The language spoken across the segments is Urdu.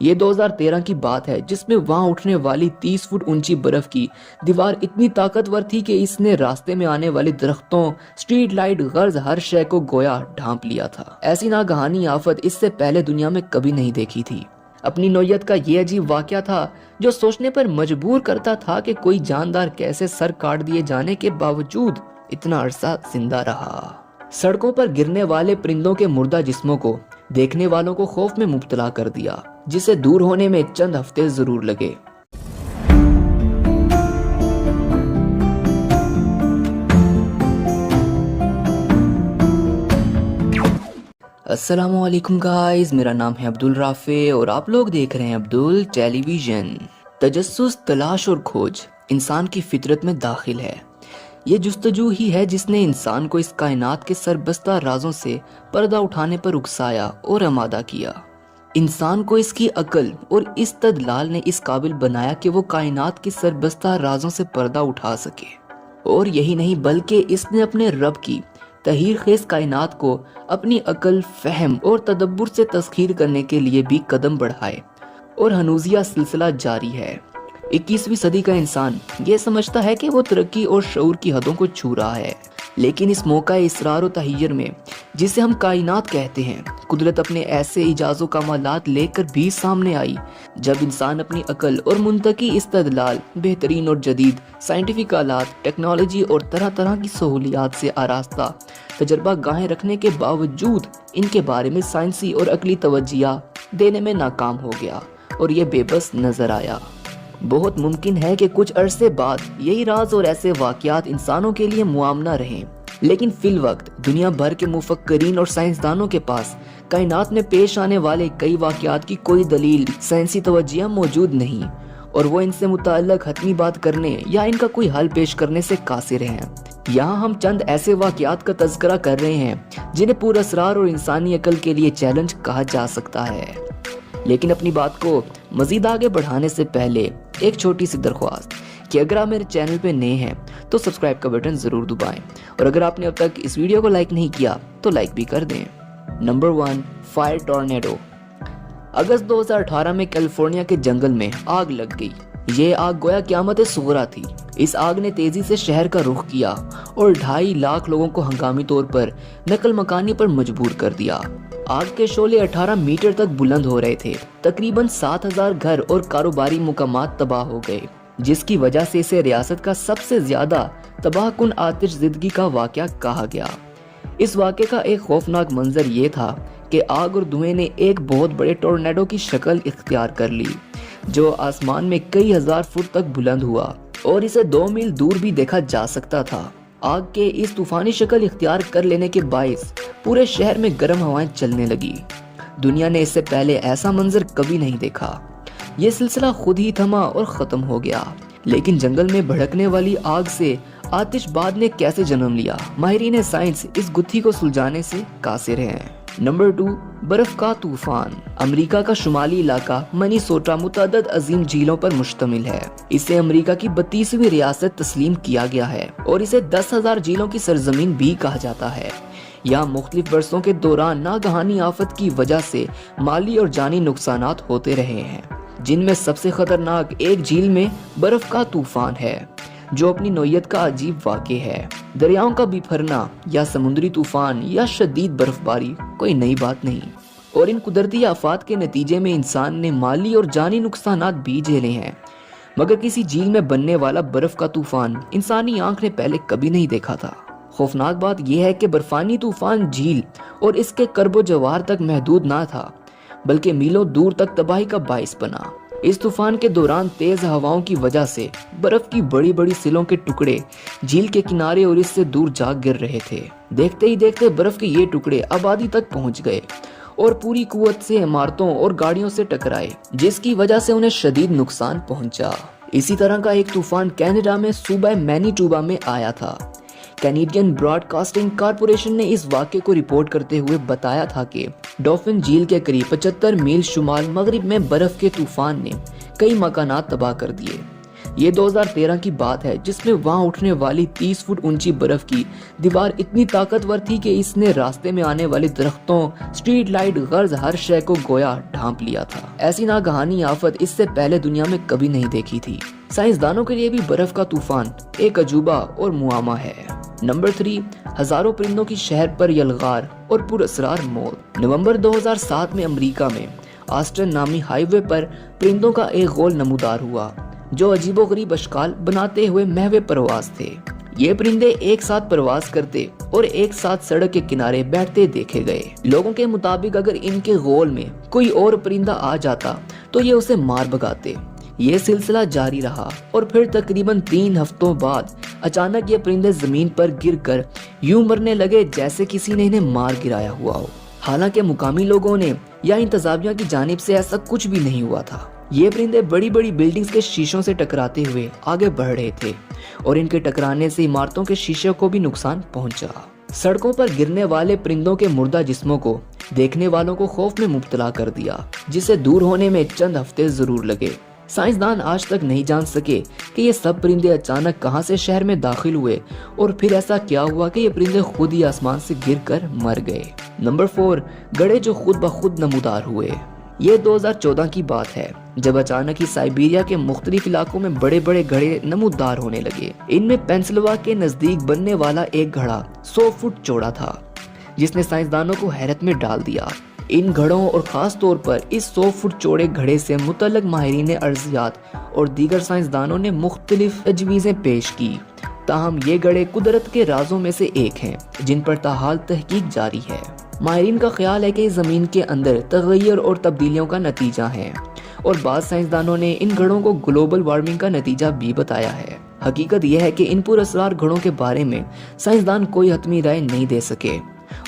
یہ 2013 کی بات ہے جس میں وہاں اٹھنے والی 30 فٹ اونچی برف کی دیوار اتنی طاقتور تھی کہ اس نے راستے میں آنے والی درختوں، سٹریٹ لائٹ، غرض ہر شے کو گویا ڈھانپ لیا تھا۔ ایسی ناگہانی آفت اس سے پہلے دنیا میں کبھی نہیں دیکھی تھی۔ اپنی نوعیت کا یہ عجیب واقعہ تھا جو سوچنے پر مجبور کرتا تھا کہ کوئی جاندار کیسے سر کاٹ دیے جانے کے باوجود اتنا عرصہ زندہ رہا۔ سڑکوں پر گرنے والے پرندوں کے مردہ جسموں کو دیکھنے والوں کو خوف میں مبتلا کر دیا، جسے دور ہونے میں چند ہفتے ضرور لگے۔ السلام علیکم گائز، میرا نام ہے عبدل اور آپ لوگ دیکھ رہے ہیں عبدل ٹیلی ویژن۔ تجسس، تلاش اور کھوج انسان کی فطرت میں داخل ہے۔ یہ جستجو ہی ہے جس نے انسان کو اس کائنات کے سربستہ رازوں سے پردہ اٹھانے پر اکسایا اور آمادہ کیا۔ انسان کو اس کی عقل اور استدلال نے اس قابل بنایا کہ وہ کائنات کے سربستہ رازوں سے پردہ اٹھا سکے، اور یہی نہیں بلکہ اس نے اپنے رب کی تحیر خیز کائنات کو اپنی عقل، فہم اور تدبر سے تسخیر کرنے کے لیے بھی قدم بڑھائے، اور ہنوز یہ سلسلہ جاری ہے۔ 21ویں صدی کا انسان یہ سمجھتا ہے کہ وہ ترقی اور شعور کی حدوں کو چھو رہا ہے، لیکن اس موقع اسرار و تحیر میں، جسے ہم کائنات کہتے ہیں، قدرت اپنے ایسے اعجاز و کمالات لے کر بھی سامنے آئی جب انسان اپنی عقل اور منطقی استدلال، بہترین اور جدید سائنٹیفک آلات، ٹیکنالوجی اور طرح طرح کی سہولیات سے آراستہ تجربہ گاہیں رکھنے کے باوجود ان کے بارے میں سائنسی اور عقلی توجیہ دینے میں ناکام ہو گیا اور یہ بے بس نظر آیا۔ بہت ممکن ہے کہ کچھ عرصے بعد یہی راز اور ایسے واقعات انسانوں کے لیے معاملہ رہیں، لیکن فی الوقت دنیا بھر کے مفکرین اور سائنسدانوں کے پاس کائنات میں پیش آنے والے کئی واقعات کی کوئی دلیل، سائنسی توجیہ موجود نہیں، اور وہ ان سے متعلق حتمی بات کرنے یا ان کا کوئی حل پیش کرنے سے قاصر ہیں۔ یہاں ہم چند ایسے واقعات کا تذکرہ کر رہے ہیں جنہیں پر اسرار اور انسانی عقل کے لیے چیلنج کہا جا سکتا ہے، لیکن اپنی بات کو مزید آگے بڑھانے سے پہلے ایک چھوٹی سی درخواست کہ اگر آپ میرے چینل پہ نئے ہیں تو سبسکرائب کا بٹن ضرور دبائیں، اور اگر آپ نے اب تک اس ویڈیو کو لائک نہیں کیا تو لائک بھی کر دیں۔ Number 1، fire tornado. اگست 2018 میں کیلیفورنیا کے جنگل میں آگ لگ گئی۔ یہ آگ گویا قیامت صغریٰ تھی۔ اس آگ نے تیزی سے شہر کا رخ کیا اور 2.5 لاکھ لوگوں کو ہنگامی طور پر نقل مکانی پر مجبور کر دیا۔ آگ کے شعلے 18 میٹر تک بلند ہو رہے تھے۔ تقریباً 7000 گھر اور کاروباری مقامات تباہ ہو گئے، جس کی وجہ سے اسے ریاست کا سب سے زیادہ تباہ کن آتش زدگی کا واقعہ کہا گیا۔ اس واقعے کا ایک خوفناک منظر یہ تھا کہ آگ اور دھوئیں نے ایک بہت بڑے ٹورنیڈو کی شکل اختیار کر لی، جو آسمان میں کئی ہزار فٹ تک بلند ہوا اور اسے 2 میل دور بھی دیکھا جا سکتا تھا۔ آگ کے اس طوفانی شکل اختیار کر لینے کے باعث پورے شہر میں گرم ہوائیں چلنے لگی۔ دنیا نے اس سے پہلے ایسا منظر کبھی نہیں دیکھا۔ یہ سلسلہ خود ہی تھما اور ختم ہو گیا، لیکن جنگل میں بھڑکنے والی آگ سے آتش باد نے کیسے جنم لیا؟ ماہرین سائنس اس گتھی کو سلجھانے سے قاصر ہیں۔ نمبر 2، برف کا طوفان۔ امریکہ کا شمالی علاقہ منیسوٹا متعدد عظیم جھیلوں پر مشتمل ہے۔ اسے امریکہ کی 32ویں ریاست تسلیم کیا گیا ہے اور اسے 10,000 جھیلوں کی سرزمین بھی کہا جاتا ہے۔ یہاں مختلف برسوں کے دوران ناگہانی آفت کی وجہ سے مالی اور جانی نقصانات ہوتے رہے ہیں، جن میں سب سے خطرناک ایک جھیل میں برف کا طوفان ہے، جو اپنی نوعیت کا عجیب واقع ہے۔ دریاؤں کا بکھرنا یا سمندری طوفان یا شدید برف باری کوئی نئی بات نہیں، اور ان قدرتی آفات کے نتیجے میں انسان نے مالی اور جانی نقصانات بھی جھیلے ہیں، مگر کسی جھیل میں بننے والا برف کا طوفان انسانی آنکھ نے پہلے کبھی نہیں دیکھا تھا۔ خوفناک بات یہ ہے کہ برفانی طوفان جھیل اور اس کے کرب و جوار تک محدود نہ تھا، بلکہ میلوں دور تک تباہی کا باعث بنا۔ اس طوفان کے دوران تیز ہواؤں کی وجہ سے برف کی بڑی بڑی سلوں کے ٹکڑے جھیل کے کنارے اور اس سے دور جا گر رہے تھے۔ دیکھتے ہی دیکھتے برف کے یہ ٹکڑے آبادی تک پہنچ گئے اور پوری قوت سے عمارتوں اور گاڑیوں سے ٹکرائے، جس کی وجہ سے انہیں شدید نقصان پہنچا۔ اسی طرح کا ایک طوفان کینیڈا میں صوبہ مینیٹوبا میں آیا تھا۔ کینیڈین براڈ کاسٹنگ کارپوریشن نے اس واقعے کو رپورٹ کرتے ہوئے بتایا تھا کہ ڈولفن جھیل کے قریب 75 میل شمال مغرب میں برف کے طوفان نے کئی مکانات تباہ کر دیے۔ یہ 2013 کی بات ہے جس میں وہاں اٹھنے والی 30 فٹ اونچی برف کی دیوار اتنی طاقتور تھی کہ اس نے راستے میں آنے والے درختوں، سٹریٹ لائٹ، غرض ہر شے کو گویا ڈھانپ لیا تھا۔ ایسی ناگہانی آفت اس سے پہلے دنیا میں کبھی نہیں دیکھی تھی۔ سائنسدانوں کے لیے بھی برف کا طوفان ایک عجوبہ اور معمہ ہے۔ نمبر 3، ہزاروں پرندوں کی شہر پر یلغار اور پر اسرار موت۔ نومبر 2007 میں امریکہ میں آسٹن نامی ہائی وے پر پرندوں کا ایک غول نمودار ہوا جو عجیب و غریب اشکال بناتے ہوئے محو پرواز تھے۔ یہ پرندے ایک ساتھ پرواز کرتے اور ایک ساتھ سڑک کے کنارے بیٹھتے دیکھے گئے۔ لوگوں کے مطابق اگر ان کے غول میں کوئی اور پرندہ آ جاتا تو یہ اسے مار بھگاتے۔ یہ سلسلہ جاری رہا اور پھر تقریباً 3 ہفتوں بعد اچانک یہ پرندے زمین پر گر کر یوں مرنے لگے جیسے کسی نے انہیں مار گرایا ہوا ہو۔ حالانکہ مقامی لوگوں نے یا انتظامیہ کی جانب سے ایسا کچھ بھی نہیں ہوا تھا۔ یہ پرندے بڑی بڑی بلڈنگز کے شیشوں سے ٹکراتے ہوئے آگے بڑھ رہے تھے اور ان کے ٹکرانے سے عمارتوں کے شیشوں کو بھی نقصان پہنچا۔ سڑکوں پر گرنے والے پرندوں کے مردہ جسموں کو دیکھنے والوں کو خوف میں مبتلا کر دیا، جسے دور ہونے میں چند ہفتے ضرور لگے۔ سائنسدان آج تک نہیں جان سکے کہ یہ سب پرندے اچانک کہاں سے شہر میں داخل ہوئے اور پھر ایسا کیا ہوا کہ یہ پرندے خود ہی آسمان سے گر کر مر گئے۔ نمبر 4، گڑھے جو خود بخود نمودار ہوئے۔ یہ 2014 کی بات ہے جب اچانک ہی سائبیریا کے مختلف علاقوں میں بڑے بڑے گھڑے نمودار ہونے لگے۔ ان میں پینسلوا کے نزدیک بننے والا ایک گھڑا 100 فٹ چوڑا تھا جس نے سائنسدانوں کو حیرت میں ڈال دیا۔ ان گھڑوں اور خاص طور پر اس 100 فٹ چوڑے گھڑے سے متعلق ماہرین ارضیات اور دیگر سائنسدانوں نے مختلف تجویزیں پیش کی، تاہم یہ گھڑے قدرت کے رازوں میں سے ایک ہیں جن پر تاحال تحقیق جاری ہے۔ ماہرین کا خیال ہے کہ زمین کے اندر تغیر اور تبدیلیوں کا نتیجہ ہے اور بعض سائنسدانوں نے ان گھڑوں کو گلوبل وارمنگ کا نتیجہ بھی بتایا ہے۔ حقیقت یہ ہے کہ ان پر اسرار گھڑوں کے بارے میں سائنسدان کوئی حتمی رائے نہیں دے سکے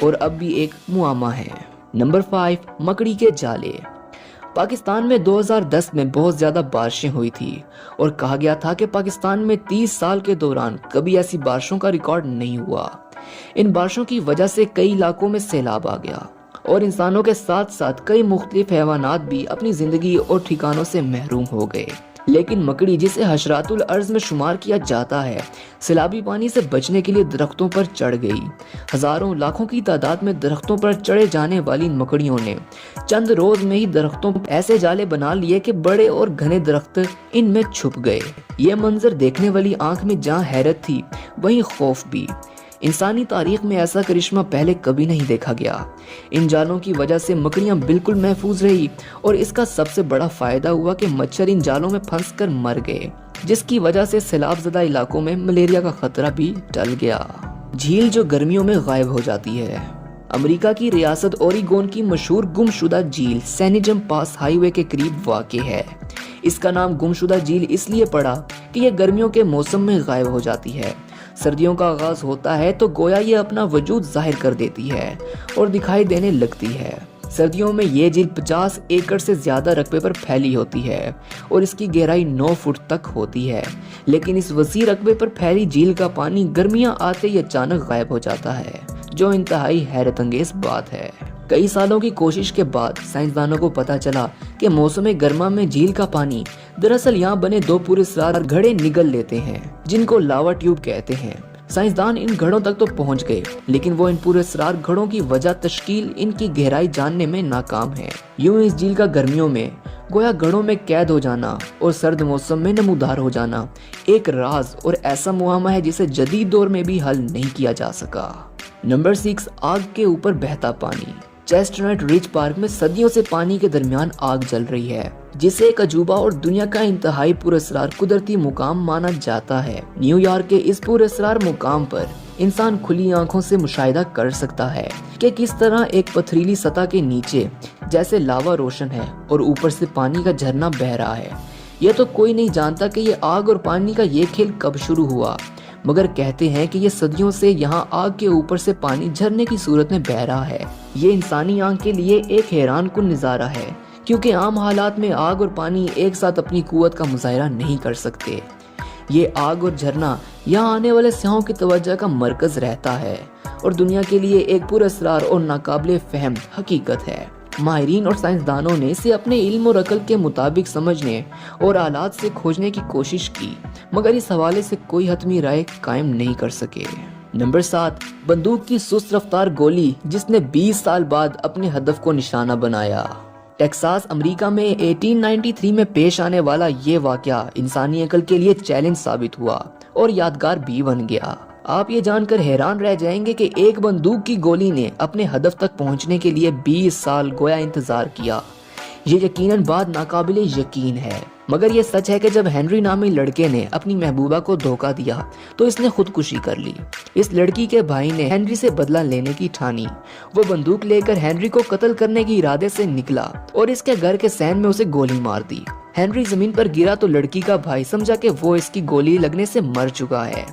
اور اب بھی ایک معمہ ہے۔ نمبر 5، مکڑی کے جالے۔ پاکستان میں 2010 میں بہت زیادہ بارشیں ہوئی تھی اور کہا گیا تھا کہ پاکستان میں 30 سال کے دوران کبھی ایسی بارشوں کا ریکارڈ نہیں ہوا۔ ان بارشوں کی وجہ سے کئی علاقوں میں سیلاب آ گیا اور انسانوں کے ساتھ ساتھ کئی مختلف حیوانات بھی اپنی زندگی اور ٹھکانوں سے محروم ہو گئے۔ لیکن مکڑی، جسے حشرات الارض میں شمار کیا جاتا ہے، سیلابی پانی سے بچنے کے لیے درختوں پر چڑھ گئی۔ ہزاروں لاکھوں کی تعداد میں درختوں پر چڑھے جانے والی مکڑیوں نے چند روز میں ہی درختوں پر ایسے جالے بنا لیے کہ بڑے اور گھنے درخت ان میں چھپ گئے۔ یہ منظر دیکھنے والی آنکھ میں جہاں حیرت تھی وہیں خوف بھی۔ انسانی تاریخ میں ایسا کرشمہ پہلے کبھی نہیں دیکھا گیا۔ ان جالوں کی وجہ سے مکڑیاں بالکل محفوظ رہی اور اس کا سب سے بڑا فائدہ ہوا کہ مچھر ان جالوں میں پھنس کر مر گئے، جس کی وجہ سے سیلاب زدہ علاقوں میں ملیریا کا خطرہ بھی ٹل گیا۔ جھیل جو گرمیوں میں غائب ہو جاتی ہے۔ امریکہ کی ریاست اوریگون کی مشہور گمشدہ جھیل سینیجم پاس ہائی وے کے قریب واقع ہے۔ اس کا نام گمشدہ جھیل اس لیے پڑا کہ یہ گرمیوں کے موسم میں غائب ہو جاتی ہے۔ سردیوں کا آغاز ہوتا ہے تو گویا یہ اپنا وجود ظاہر کر دیتی ہے اور دکھائی دینے لگتی ہے۔ سردیوں میں یہ جھیل 50 ایکڑ سے زیادہ رقبے پر پھیلی ہوتی ہے اور اس کی گہرائی 9 فٹ تک ہوتی ہے، لیکن اس وسیع رقبے پر پھیلی جھیل کا پانی گرمیاں آتے ہی اچانک غائب ہو جاتا ہے، جو انتہائی حیرت انگیز بات ہے۔ کئی سالوں کی کوشش کے بعد سائنسدانوں کو پتا چلا کہ موسم گرما میں جھیل کا پانی دراصل یہاں بنے 2 پراسرار گھڑے نگل لیتے ہیں جن کو لاوا ٹیوب کہتے ہیں۔ سائنسدان ان گھڑوں تک تو پہنچ گئے لیکن وہ ان پراسرار گھڑوں کی وجہ تشکیل ان کی گہرائی جاننے میں ناکام ہے۔ یوں اس جھیل کا گرمیوں میں گویا گھڑوں میں قید ہو جانا اور سرد موسم میں نمودار ہو جانا ایک راز اور ایسا معمہ ہے جسے جدید دور میں بھی حل نہیں کیا جا سکا۔ نمبر 6، آگ کے اوپر بہتا پانی۔ چیسٹنٹ رچ پارک میں صدیوں سے پانی کے درمیان آگ جل رہی ہے، جسے ایک عجوبہ اور دنیا کا انتہائی پراسرار قدرتی مقام مانا جاتا ہے۔ نیو یارک کے اس پراسرار مقام پر انسان کھلی آنکھوں سے مشاہدہ کر سکتا ہے کہ کس طرح ایک پتھریلی سطح کے نیچے جیسے لاوا روشن ہے اور اوپر سے پانی کا جھرنا بہہ رہا ہے۔ یہ تو کوئی نہیں جانتا کہ یہ آگ اور پانی کا یہ کھیل کب شروع ہوا، مگر کہتے ہیں کہ یہ صدیوں سے یہاں آگ کے اوپر سے پانی جھرنے کی صورت میں بہہ رہا ہے۔ یہ انسانی آنکھ کے لیے ایک حیران کن نظارہ ہے، کیونکہ عام حالات میں آگ اور پانی ایک ساتھ اپنی قوت کا مظاہرہ نہیں کر سکتے۔ یہ آگ اور جھرنا یہاں آنے والے سیاحوں کی توجہ کا مرکز رہتا ہے اور دنیا کے لیے ایک پراسرار اور ناقابل فہم حقیقت ہے۔ ماہرین اور سائنسدانوں نے اسے اپنے علم اور عقل کے مطابق سمجھنے اور آلات سے کھوجنے کی کوشش کی، مگر اس حوالے سے کوئی حتمی رائے قائم نہیں کر سکے۔ نمبر 7، بندوق کی سست رفتار گولی جس نے 20 سال بعد اپنے ہدف کو نشانہ بنایا۔ ٹیکساس، امریکہ میں 1893 میں پیش آنے والا یہ واقعہ انسانی عقل کے لیے چیلنج ثابت ہوا اور یادگار بھی بن گیا۔ آپ یہ جان کر حیران رہ جائیں گے کہ ایک بندوق کی گولی نے اپنے ہدف تک پہنچنے کے لیے 20 سال گویا انتظار کیا۔ یہ یقیناً بات ناقابل یقین ہے، مگر یہ سچ ہے کہ جب ہنری نامی لڑکے نے اپنی محبوبہ کو دھوکہ دیا تو اس نے خودکشی کر لی۔ اس لڑکی کے بھائی نے ہنری سے بدلہ لینے کی ٹھانی۔ وہ بندوق لے کر ہنری کو قتل کرنے کی ارادے سے نکلا اور اس کے گھر کے سین میں اسے گولی مار دی۔ ہنری زمین پر گرا تو لڑکی کا بھائی سمجھا کہ وہ اس کی گولی لگنے سے مر چکا ہے۔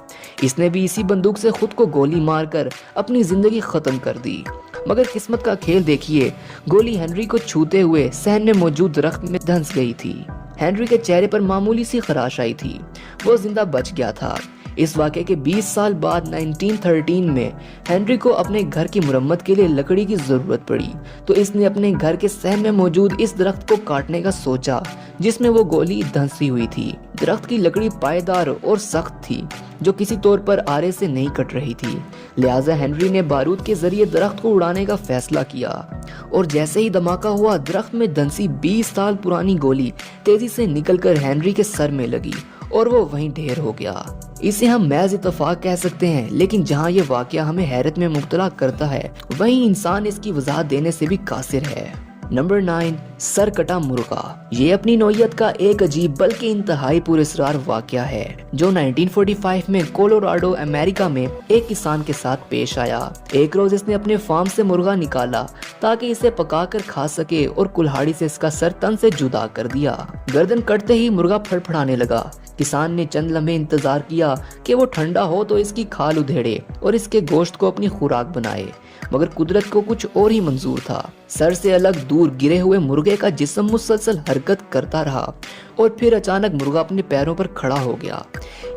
اس نے بھی اسی بندوق سے خود کو گولی مار کر اپنی زندگی ختم کر دی۔ مگر قسمت کا کھیل دیکھیے، گولی ہنری کو چھوتے ہوئے سین میں موجود درخت میں دھنس گئی تھی۔ ہنری کے چہرے پر معمولی سی خراش آئی تھی، وہ زندہ بچ گیا تھا۔ اس واقعے کے 20 سال بعد 1913 میں ہنری کو اپنے گھر کی مرمت کے لیے لکڑی کی ضرورت پڑی تو اس نے اپنے گھر کے سین میں موجود اس درخت کو کاٹنے کا سوچا جس میں وہ گولی دھنسی ہوئی تھی۔ درخت کی لکڑی پائیدار اور سخت تھی جو کسی طور پر آرے سے نہیں کٹ رہی تھی، لہٰذا ہنری نے بارود کے ذریعے درخت کو اڑانے کا فیصلہ کیا اور جیسے ہی دھماکہ ہوا، درخت میں دھنسی 20 سال پرانی گولی تیزی سے نکل کر ہنری کے سر میں لگی اور وہ وہیں ڈھیر ہو گیا۔ اسے ہم محض اتفاق کہہ سکتے ہیں، لیکن جہاں یہ واقعہ ہمیں حیرت میں مبتلا کرتا ہے وہیں انسان اس کی وضاحت دینے سے بھی قاصر ہے۔ نمبر 9، سر کٹا مرغا۔ یہ اپنی نوعیت کا ایک عجیب بلکہ انتہائی پراسرار واقعہ ہے جو 1945 میں کولوراڈو، امریکہ میں ایک کسان کے ساتھ پیش آیا۔ ایک روز اس نے اپنے فارم سے مرغا نکالا تاکہ اسے پکا کر کھا سکے اور کلہاڑی سے اس کا سر تن سے جدا کر دیا۔ گردن کٹتے ہی مرغا پھڑ پھڑانے لگا۔ کسان نے چند لمحے انتظار کیا کہ وہ ٹھنڈا ہو تو اس کی کھال ادھیڑے اور اس کے گوشت کو اپنی خوراک بنائے، مگر قدرت کو کچھ اور ہی منظور تھا۔ سر سے الگ دور گرے ہوئے مرغے کا جسم مسلسل حرکت کرتا رہا اور پھر اچانک مرغا اپنے پیروں پر کھڑا ہو گیا۔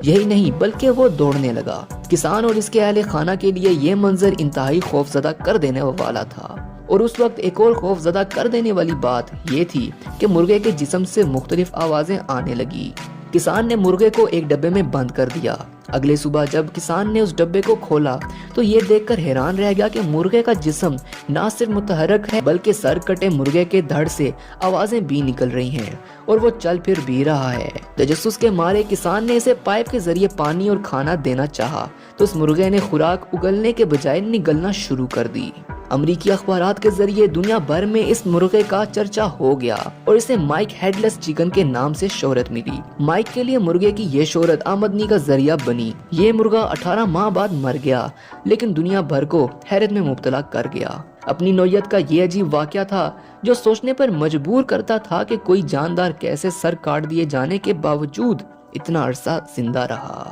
یہی نہیں بلکہ وہ دوڑنے لگا۔ کسان اور اس کے اہل خانہ کے لیے یہ منظر انتہائی خوفزدہ کر دینے والا تھا، اور اس وقت ایک اور خوفزدہ کر دینے والی بات یہ تھی کہ مرغے کے جسم سے مختلف آوازیں آنے لگی۔ کسان نے مرغے کو ایک ڈبے میں بند کر دیا۔ اگلے صبح جب کسان نے اس ڈبے کو کھولا تو یہ دیکھ کر حیران رہ گیا کہ مرغے کا جسم نہ صرف متحرک ہے بلکہ سر کٹے مرغے کے دھڑ سے آوازیں بھی نکل رہی ہیں اور وہ چل پھر بھی رہا ہے۔ تجسس کے مارے کسان نے اسے پائپ کے ذریعے پانی اور کھانا دینا چاہا تو اس مرغے نے خوراک اگلنے کے بجائے نگلنا شروع کر دی۔ امریکی اخبارات کے ذریعے دنیا بھر میں اس مرغے کا چرچا ہو گیا اور اسے مائک ہیڈ لیس چکن کے نام سے شہرت ملی۔ مائک کے لیے مرغے کی یہ شہرت آمدنی کا ذریعہ بنی۔ یہ مرغا 18 ماہ بعد مر گیا لیکن دنیا بھر کو حیرت میں مبتلا کر گیا۔ اپنی نوعیت کا یہ عجیب واقعہ تھا جو سوچنے پر مجبور کرتا تھا کہ کوئی جاندار کیسے سر کاٹ دیے جانے کے باوجود اتنا عرصہ زندہ رہا۔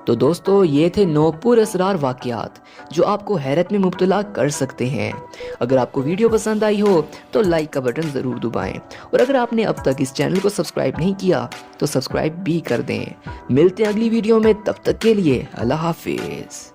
تو دوستو، یہ تھے 9 پراسرار واقعات جو آپ کو حیرت میں مبتلا کر سکتے ہیں۔ اگر آپ کو ویڈیو پسند آئی ہو تو لائک کا بٹن ضرور دبائیں، اور اگر آپ نے اب تک اس چینل کو سبسکرائب نہیں کیا تو سبسکرائب بھی کر دیں۔ ملتے ہیں اگلی ویڈیو میں، تب تک کے لیے اللہ حافظ۔